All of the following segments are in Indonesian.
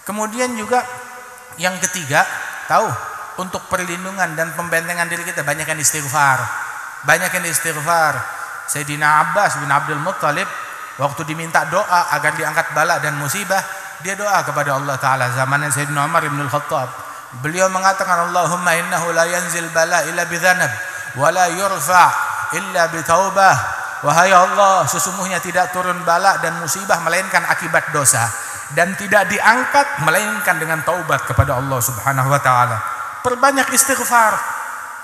Kemudian juga yang ketiga, tahu, untuk perlindungan dan pembentengan diri kita banyakkan istighfar. Banyakkan istighfar. Sayyidina Abbas bin Abdul Muttalib waktu diminta doa agar diangkat bala dan musibah, dia doa kepada Allah Ta'ala. Zamannya Sayyidina Umar bin Al-Khattab, beliau mengatakan, Allahumma innahu la yanzil bala illa bidhanab wa la yurfa illa bitaubah. Wahai Allah, sesungguhnya tidak turun bala dan musibah melainkan akibat dosa, dan tidak diangkat melainkan dengan taubat kepada Allah Subhanahu wa Ta'ala. Perbanyak istighfar,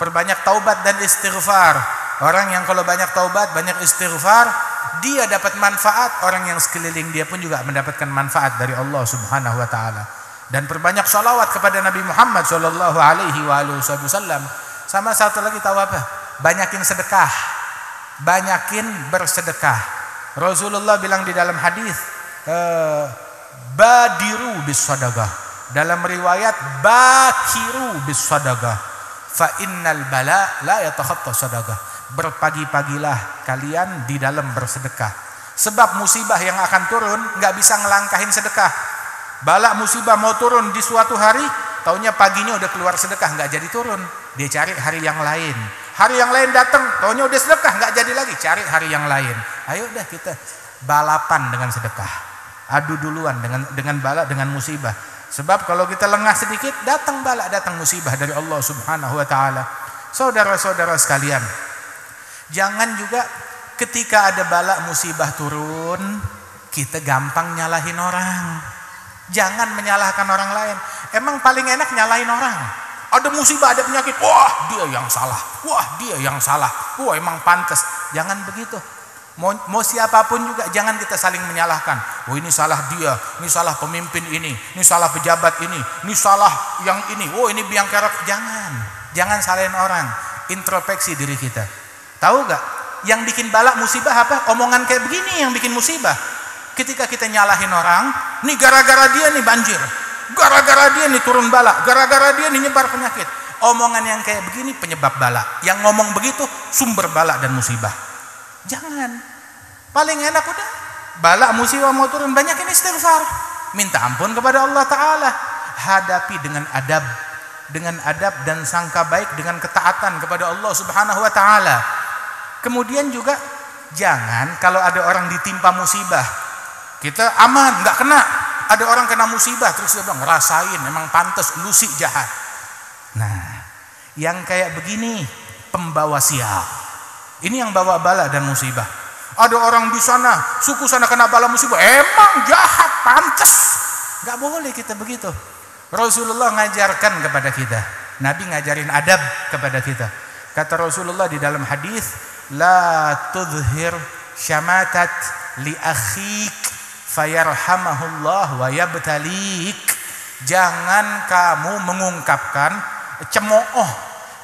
perbanyak taubat dan istighfar. Orang yang kalau banyak taubat, banyak istighfar, dia dapat manfaat, orang yang sekeliling dia pun juga mendapatkan manfaat dari Allah Subhanahu wa Ta'ala. Dan perbanyak salawat kepada Nabi Muhammad sallallahu alaihi wasallam. Sama satu lagi, tahu apa? Banyakin sedekah. Banyakin bersedekah. Rasulullah bilang di dalam hadis, badiru bis sadaqah. Dalam riwayat, bakiru bis sadaqah. Fa innal bala la yatakhatta sadaqah. Berpagi-pagilah kalian di dalam bersedekah, sebab musibah yang akan turun nggak bisa ngelangkahin sedekah. Bala musibah mau turun di suatu hari, taunya paginya udah keluar sedekah, nggak jadi turun, dia cari hari yang lain. Hari yang lain datang, taunya udah sedekah, nggak jadi lagi, cari hari yang lain. Ayo dah kita balapan dengan sedekah, adu duluan dengan bala, dengan musibah. Sebab kalau kita lengah sedikit, datang bala, datang musibah dari Allah Subhanahu wa Ta'ala. Saudara-saudara sekalian, jangan juga ketika ada bala musibah turun, kita gampang nyalahin orang. Jangan menyalahkan orang lain. Emang paling enak nyalahin orang. Ada musibah, ada penyakit, wah dia yang salah, wah dia yang salah, wah emang pantas. Jangan begitu. Mau siapapun juga jangan kita saling menyalahkan. Oh ini salah dia, ini salah pemimpin ini salah pejabat ini salah yang ini, oh ini biang kerok. Jangan salahin orang. Introspeksi diri kita. Tahu gak? Yang bikin bala musibah apa? Omongan kayak begini yang bikin musibah. Ketika kita nyalahin orang, nih gara-gara dia nih banjir, gara-gara dia nih turun bala, gara-gara dia nih nyebar penyakit. Omongan yang kayak begini penyebab bala. Yang ngomong begitu sumber bala dan musibah. Jangan. Paling enak udah bala musibah mau turun, banyakin istighfar, minta ampun kepada Allah Ta'ala. Hadapi dengan adab dan sangka baik, dengan ketaatan kepada Allah Subhanahu wa Ta'ala. Kemudian juga jangan kalau ada orang ditimpa musibah, kita aman, nggak kena. Ada orang kena musibah terus dia bilang, ngerasain, emang pantas, lu sih jahat. Nah, yang kayak begini pembawa sial. Ini yang bawa bala dan musibah. Ada orang di sana, suku sana kena bala musibah, emang jahat, pantas. Nggak boleh kita begitu. Rasulullah ngajarkan kepada kita, Nabi ngajarin adab kepada kita. Kata Rasulullah di dalam hadis, la tudhir syamatat li akhik fayarhamahullah wa yabtalik. Jangan kamu mengungkapkan cemooh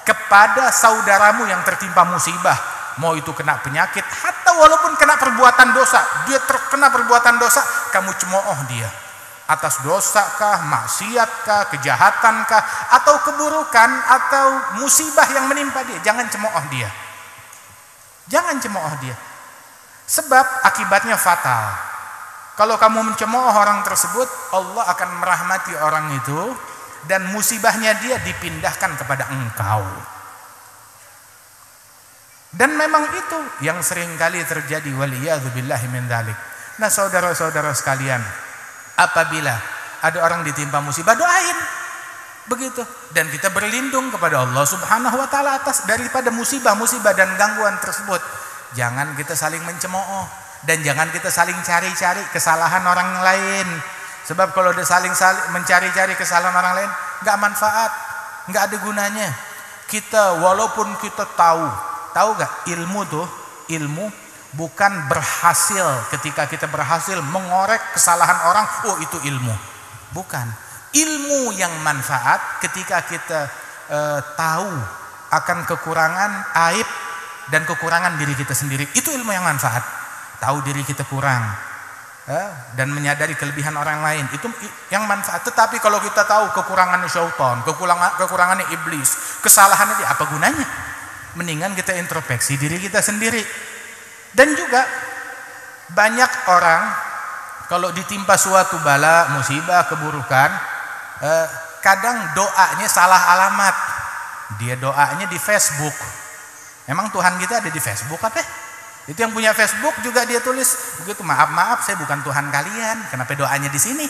kepada saudaramu yang tertimpa musibah, mau itu kena penyakit atau walaupun kena perbuatan dosa, dia terkena perbuatan dosa, kamu cemooh dia atas dosakah, maksiatkah, kejahatankah, atau keburukan atau musibah yang menimpa dia. Jangan cemooh dia. Jangan cemooh dia. Sebab akibatnya fatal. Kalau kamu mencemooh orang tersebut, Allah akan merahmati orang itu dan musibahnya dia dipindahkan kepada engkau. Dan memang itu yang seringkali terjadi, waliyadzubillahi min dzalik. Nah, saudara-saudara sekalian, apabila ada orang ditimpa musibah, doain begitu, dan kita berlindung kepada Allah Subhanahu wa Ta'ala atas daripada musibah-musibah dan gangguan tersebut. Jangan kita saling mencemooh dan jangan kita saling cari-cari kesalahan orang lain. Sebab kalau udah saling mencari-cari kesalahan orang lain, nggak manfaat, nggak ada gunanya. Kita walaupun kita tahu gak, ilmu bukan berhasil ketika kita berhasil mengorek kesalahan orang, oh itu ilmu. Bukan. Ilmu yang manfaat ketika kita tahu akan kekurangan, aib dan kekurangan diri kita sendiri. Itu ilmu yang manfaat. Tahu diri kita kurang dan menyadari kelebihan orang lain, itu yang manfaat. Tetapi kalau kita tahu kekurangannya syaitan, kekurangannya iblis, kesalahannya dia, apa gunanya? Mendingan kita introspeksi diri kita sendiri. Dan juga banyak orang kalau ditimpa suatu bala, musibah, keburukan, kadang doanya salah alamat. Dia doanya di Facebook. Emang Tuhan kita ada di Facebook apa? Itu yang punya Facebook juga dia tulis begitu, maaf saya bukan Tuhan kalian, kenapa doanya di sini?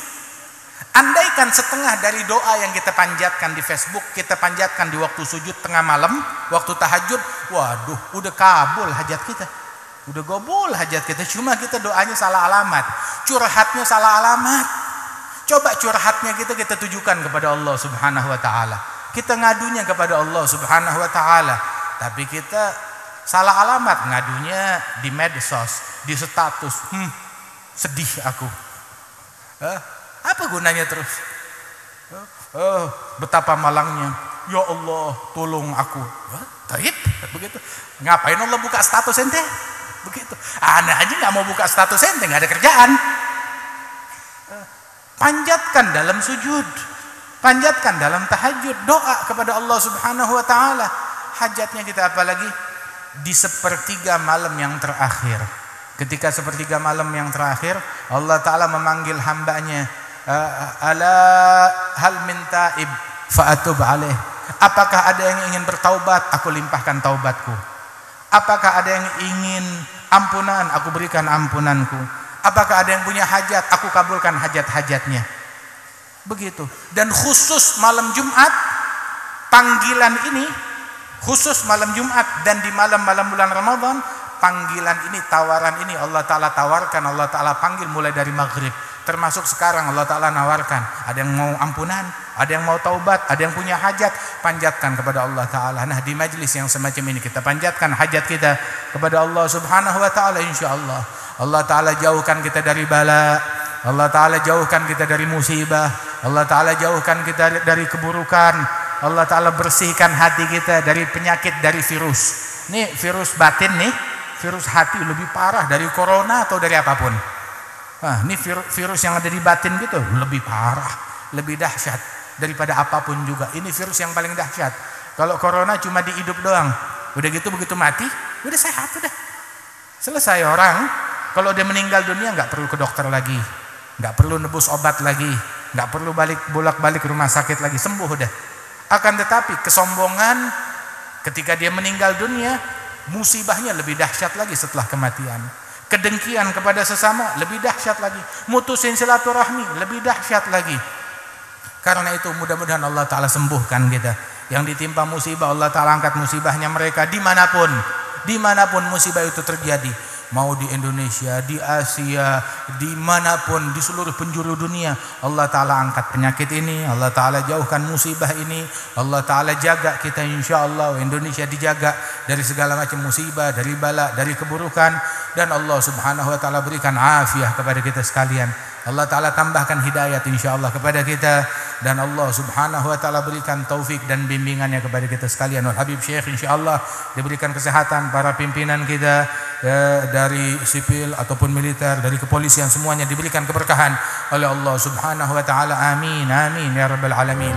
Andaikan setengah dari doa yang kita panjatkan di Facebook, kita panjatkan di waktu sujud tengah malam, waktu tahajud, waduh, udah kabul hajat kita. Udah gobul hajat kita, cuma kita doanya salah alamat, curhatnya salah alamat. Coba curhatnya kita tujukan kepada Allah Subhanahu wa taala. Kita ngadunya kepada Allah Subhanahu wa taala, tapi kita salah alamat, ngadunya di medsos, di status. Sedih aku. Apa gunanya terus? Betapa malangnya. Ya Allah, tolong aku. Taib, begitu. Ngapain Allah buka status ente? Begitu. Anda aja nggak mau buka status ente, nggak ada kerjaan. Panjatkan dalam sujud, panjatkan dalam tahajud, doa kepada Allah Subhanahu wa taala. Hajatnya kita apalagi di sepertiga malam yang terakhir. Ketika sepertiga malam yang terakhir, Allah taala memanggil hambanya, ala hal min taib fa'atub alaih. Apakah ada yang ingin bertaubat? Aku limpahkan taubatku. Apakah ada yang ingin ampunan? Aku berikan ampunanku. Apakah ada yang punya hajat? Aku kabulkan hajat-hajatnya. Begitu. Dan khusus malam Jumat, panggilan ini khusus malam Jumat dan di malam-malam bulan Ramadan, panggilan ini, tawaran ini Allah Ta'ala tawarkan, Allah Ta'ala panggil mulai dari maghrib. Termasuk sekarang Allah Ta'ala nawarkan, ada yang mau ampunan, ada yang mau taubat, ada yang punya hajat, panjatkan kepada Allah Ta'ala. Nah, di majlis yang semacam ini kita panjatkan hajat kita kepada Allah Subhanahu wa Ta'ala, insyaallah Allah Ta'ala jauhkan kita dari bala, Allah Ta'ala jauhkan kita dari musibah, Allah Ta'ala jauhkan kita dari keburukan, Allah Ta'ala bersihkan hati kita dari penyakit, dari virus. Ini virus batin nih, virus hati lebih parah dari corona atau dari apapun. Nah, ini virus yang ada di batin gitu lebih parah, lebih dahsyat daripada apapun juga. Ini virus yang paling dahsyat. Kalau corona cuma di hidup doang, udah gitu begitu mati, udah sehat udah. Selesai orang, kalau dia meninggal dunia nggak perlu ke dokter lagi, nggak perlu nebus obat lagi, nggak perlu bolak-balik rumah sakit lagi, sembuh udah. Akan tetapi kesombongan ketika dia meninggal dunia, musibahnya lebih dahsyat lagi setelah kematian. Kedengkian kepada sesama lebih dahsyat lagi, mutusin silaturahmi lebih dahsyat lagi. Karena itu mudah-mudahan Allah Ta'ala sembuhkan kita. Yang ditimpa musibah, Allah Ta'ala angkat musibahnya mereka dimanapun musibah itu terjadi. Mau di Indonesia, di Asia, dimanapun, di seluruh penjuru dunia, Allah Ta'ala angkat penyakit ini, Allah Ta'ala jauhkan musibah ini, Allah Ta'ala jaga kita, insya Allah Indonesia dijaga dari segala macam musibah, dari bala, dari keburukan, dan Allah Subhanahu wa Ta'ala berikan afiah kepada kita sekalian. Allah Ta'ala tambahkan hidayat insya Allah kepada kita, dan Allah Subhanahu wa Ta'ala berikan taufik dan bimbingannya kepada kita sekalian. Wal Habib Syekh insya Allah diberikan kesehatan, para pimpinan kita dari sipil ataupun militer, dari kepolisian, semuanya diberikan keberkahan oleh Allah Subhanahu wa Ta'ala. Amin amin ya rabbal alamin.